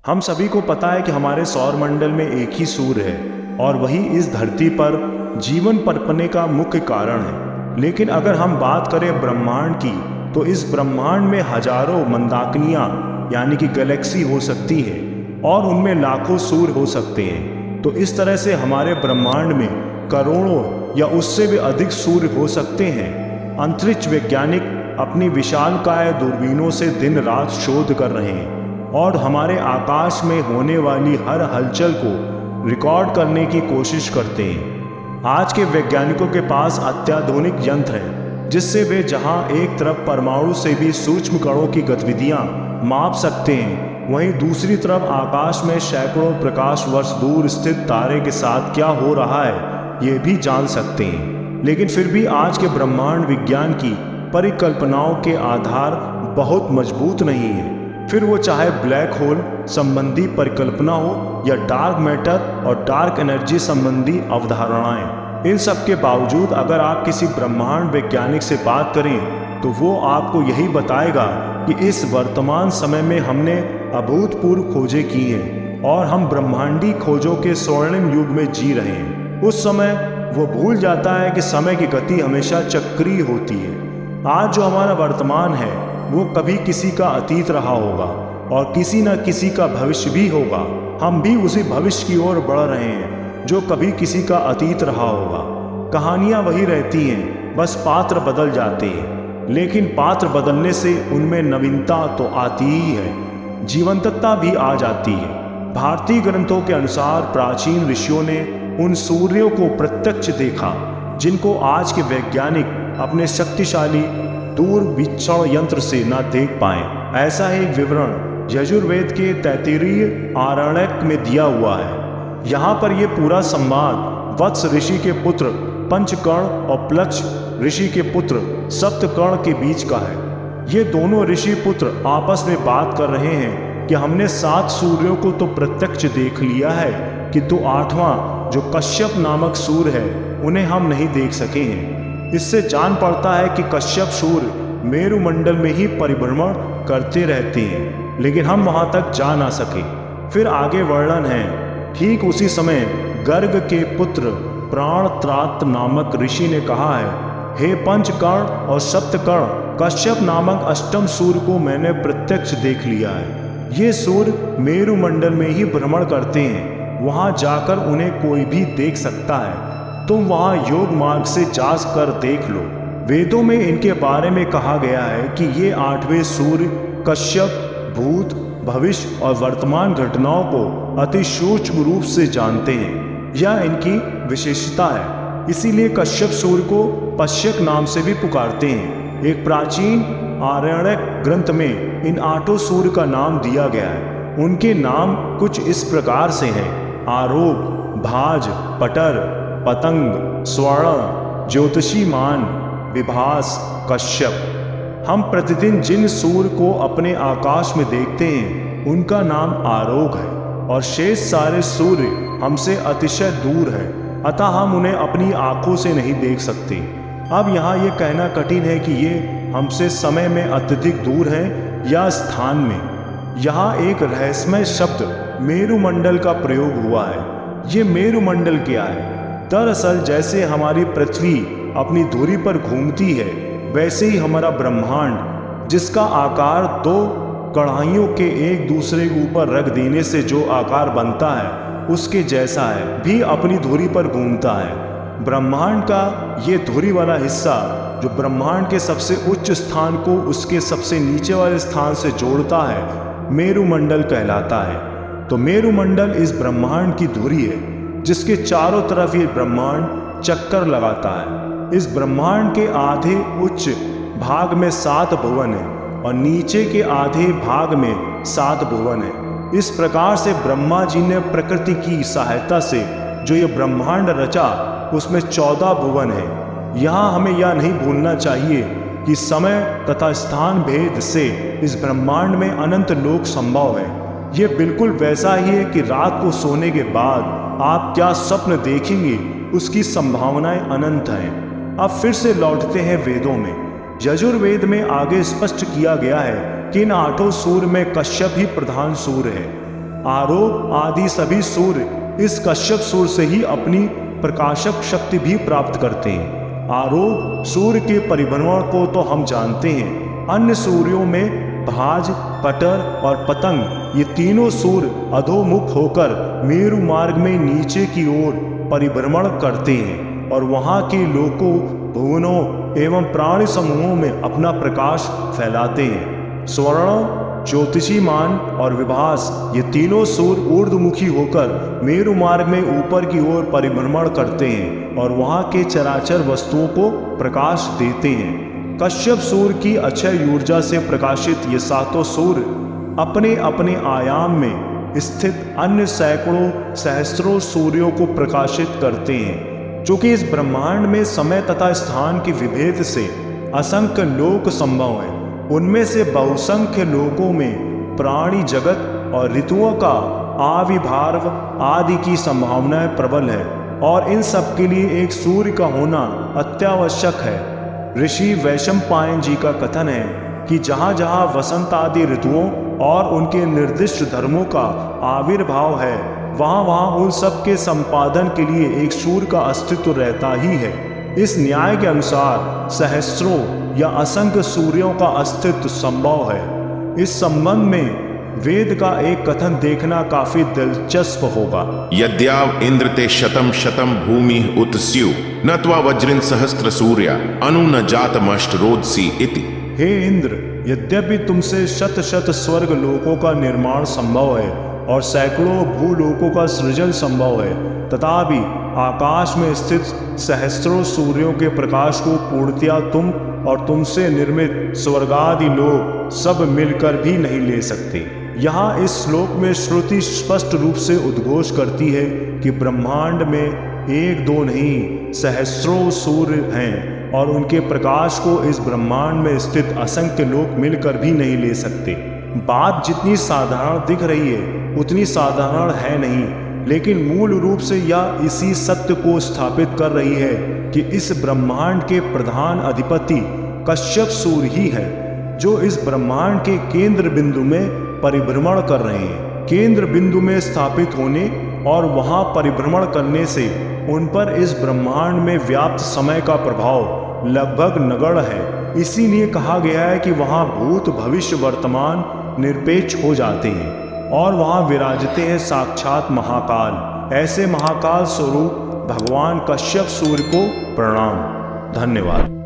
हम सभी को पता है कि हमारे सौर मंडल में एक ही सूर्य है और वही इस धरती पर जीवन पनपने का मुख्य कारण है। लेकिन अगर हम बात करें ब्रह्मांड की, तो इस ब्रह्मांड में हजारों मंदाकिनियां यानी कि गैलेक्सी हो सकती है और उनमें लाखों सूर्य हो सकते हैं। तो इस तरह से हमारे ब्रह्मांड में करोड़ों या उससे भी अधिक सूर्य हो सकते हैं। अंतरिक्ष वैज्ञानिक अपनी विशालकाय दूरबीनों से दिन रात शोध कर रहे हैं और हमारे आकाश में होने वाली हर हलचल को रिकॉर्ड करने की कोशिश करते हैं। आज के वैज्ञानिकों के पास अत्याधुनिक यंत्र हैं जिससे वे जहां एक तरफ परमाणु से भी सूक्ष्म कणों की गतिविधियां माप सकते हैं, वहीं दूसरी तरफ आकाश में सैकड़ों प्रकाश वर्ष दूर स्थित तारे के साथ क्या हो रहा है ये भी जान सकते हैं। लेकिन फिर भी आज के ब्रह्मांड विज्ञान की परिकल्पनाओं के आधार बहुत मजबूत नहीं है। फिर वो चाहे ब्लैक होल संबंधी परिकल्पना हो या डार्क मैटर और डार्क एनर्जी संबंधी अवधारणाएं। इन सब के बावजूद अगर आप किसी ब्रह्मांड वैज्ञानिक से बात करें तो वो आपको यही बताएगा कि इस वर्तमान समय में हमने अभूतपूर्व खोजें की हैं और हम ब्रह्मांडी खोजों के स्वर्णिम युग में जी रहे हैं। उस समय वो भूल जाता है कि समय की गति हमेशा चक्रीय होती है। आज जो हमारा वर्तमान है वो कभी किसी का अतीत रहा होगा और किसी न किसी का भविष्य भी होगा। हम भी उसी भविष्य की ओर बढ़ रहे हैं जो कभी किसी का अतीत रहा होगा। कहानियां वही रहती हैं, बस पात्र बदल जाते हैं, लेकिन पात्र बदलने से उनमें नवीनता तो आती ही है, जीवंतता भी आ जाती है। भारतीय ग्रंथों के अनुसार प्राचीन ऋषियों ने उन सूर्यों को प्रत्यक्ष देखा जिनको आज के वैज्ञानिक अपने शक्तिशाली दूरवीक्षण यंत्र से न देख पाए। ऐसा ही एक विवरण यजुर्वेद के तैत्तिरीय आरण्यक में दिया हुआ है। यहाँ पर यह पूरा संवाद वत्स ऋषि के पुत्र पंचकर्ण और प्लक्ष ऋषि के पुत्र सप्तकर्ण के बीच का है। ये दोनों ऋषि पुत्र आपस में बात कर रहे हैं कि हमने 7 सूर्यों को तो प्रत्यक्ष देख लिया है, किंतु 8वां जो कश्यप नामक सूर्य है उन्हें हम नहीं देख सके हैं। इससे जान पड़ता है कि कश्यप सूर्य मेरुमंडल में ही परिभ्रमण करते रहते हैं, लेकिन हम वहां तक जा ना सके। फिर आगे वर्णन है, ठीक उसी समय गर्ग के पुत्र प्राणत्रात नामक ऋषि ने कहा है, हे पंचकर्ण और सप्तकर्ण, कश्यप नामक अष्टम सूर्य को मैंने प्रत्यक्ष देख लिया है। ये सूर्य मेरुमंडल में ही भ्रमण करते हैं, वहां जाकर उन्हें कोई भी देख सकता है। तुम वहां योग मार्ग से जा कर देख लो। वेदों में इनके बारे में कहा गया है कि ये 8वें सूर्य कश्यप भूत, भविष्य और वर्तमान घटनाओं को अति सूक्ष्म रूप से जानते हैं। यह इनकी विशेषता है, इसीलिए कश्यप सूर्य को पश्यक नाम से भी पुकारते हैं। एक प्राचीन आरण्यक ग्रंथ में इन 8 सूर्य का नाम दिया गया है। उनके नाम कुछ इस प्रकार से हैं, आरोप, भाज, पटर, पतंग, स्वर्ण, ज्योतिषीमान, विभास, कश्यप। हम प्रतिदिन जिन सूर्य को अपने आकाश में देखते हैं उनका नाम आरोग है और शेष सारे सूर्य हमसे अतिशय दूर है, अतः हम उन्हें अपनी आंखों से नहीं देख सकते। अब यहाँ ये कहना कठिन है कि ये हमसे समय में अत्यधिक दूर हैं या स्थान में। यहाँ एक रहस्यमय शब्द मेरुमंडल का प्रयोग हुआ है। ये मेरुमंडल क्या है? दरअसल जैसे हमारी पृथ्वी अपनी धुरी पर घूमती है, वैसे ही हमारा ब्रह्मांड, जिसका आकार 2 कढ़ाइयों के एक दूसरे के ऊपर रख देने से जो आकार बनता है उसके जैसा है, भी अपनी धुरी पर घूमता है। ब्रह्मांड का ये धुरी वाला हिस्सा जो ब्रह्मांड के सबसे उच्च स्थान को उसके सबसे नीचे वाले स्थान से जोड़ता है, मेरुमंडल कहलाता है। तो मेरुमंडल इस ब्रह्मांड की धुरी है जिसके चारों तरफ ये ब्रह्मांड चक्कर लगाता है। इस ब्रह्मांड के आधे उच्च भाग में 7 भुवन है और नीचे के आधे भाग में 7 भुवन है। इस प्रकार से ब्रह्मा जी ने प्रकृति की सहायता से जो ये ब्रह्मांड रचा उसमें 14 भुवन है। यहाँ हमें यह नहीं भूलना चाहिए कि समय तथा स्थान भेद से इस ब्रह्मांड में अनंत लोक संभव है। ये बिल्कुल वैसा ही है कि रात को सोने के बाद आप क्या स्वप्न देखेंगे उसकी संभावनाएं अनंत हैं। अब फिर से लौटते हैं वेदों में। यजुर्वेद में आगे स्पष्ट किया गया है कि इन 8 सूर्य में कश्यप ही प्रधान सूर्य है। आरोप आदि सभी सूर्य इस कश्यप सूर्य से ही अपनी प्रकाशक शक्ति भी प्राप्त करते हैं। आरोप सूर्य के परिभ्रमण को तो हम जानते हैं। अन्य सूर्यों में भाज, पटर और पतंग, ये तीनों सूर्य अधोमुख होकर मेरु मार्ग में नीचे की ओर परिभ्रमण करते हैं और वहाँ के लोकों, भुवनों एवं प्राणी समूहों में अपना प्रकाश फैलाते हैं। स्वर्ण, ज्योतिषीमान और विभास, ये तीनों सूर्य ऊर्ध्वमुखी होकर मेरु मार्ग में ऊपर की ओर परिभ्रमण करते हैं और वहाँ के चराचर वस्तुओं को प्रकाश देते हैं। कश्यप सूर्य की अक्षय ऊर्जा से प्रकाशित ये सातों सूर्य अपने अपने आयाम में स्थित अन्य सैकड़ों सहस्त्रों सूर्यों को प्रकाशित करते हैं। चूंकि इस ब्रह्मांड में समय तथा स्थान के विभेद से असंख्य लोक संभव है, उनमें से बहुसंख्य लोकों में प्राणी जगत और ऋतुओं का आविर्भाव आदि की संभावनाएं प्रबल है और इन सब के लिए एक सूर्य का होना अत्यावश्यक है। ऋषि वैशंपायन जी का कथन है कि जहाँ जहाँ वसंत आदि ऋतुओं और उनके निर्दिष्ट धर्मों का आविर्भाव है, वहाँ वहाँ उन सब के संपादन के लिए एक सूर्य का अस्तित्व रहता ही है। इस न्याय के अनुसार सहस्त्रों या असंख्य सूर्यों का अस्तित्व संभव है। इस संबंध में वेद का एक कथन देखना काफी दिलचस्प होगा। यद्याव इंद्र ते शतम शतम भूमि उत स्यु न त्वा वज्रिन सहस्त्र सूर्या अनु न जातमष्ट रोदसी इति। हे इंद्र, यद्यपि तुमसे शत शत स्वर्ग लोकों का निर्माण संभव है और सैकड़ों भूलोकों का सृजन संभव है, तथापि आकाश में स्थित सहस्त्रों सूर्यों के प्रकाश को पूर्णतया तुम और तुमसे निर्मित स्वर्गादि लोक सब मिलकर भी नहीं ले सकते। यहाँ इस श्लोक में श्रुति स्पष्ट रूप से उद्घोष करती है कि ब्रह्मांड में एक दो नहीं सहस्त्रों सूर्य हैं और उनके प्रकाश को इस ब्रह्मांड में स्थित असंख्य लोक मिलकर भी नहीं ले सकते। बात जितनी साधारण दिख रही है उतनी साधारण है नहीं, लेकिन मूल रूप से यह इसी सत्य को स्थापित कर रही है कि इस ब्रह्मांड के प्रधान अधिपति कश्यप सूर्य ही है, जो इस ब्रह्मांड के केंद्र बिंदु में परिभ्रमण कर रहे हैं। केंद्र बिंदु में स्थापित होने और वहां परिभ्रमण करने से उन पर इस ब्रह्मांड में व्याप्त समय का प्रभाव लगभग नगण्य है। इसीलिए कहा गया है कि वहां भूत भविष्य वर्तमान निरपेक्ष हो जाते हैं और वहां विराजते हैं साक्षात महाकाल। ऐसे महाकाल स्वरूप भगवान कश्यप सूर्य को प्रणाम। धन्यवाद।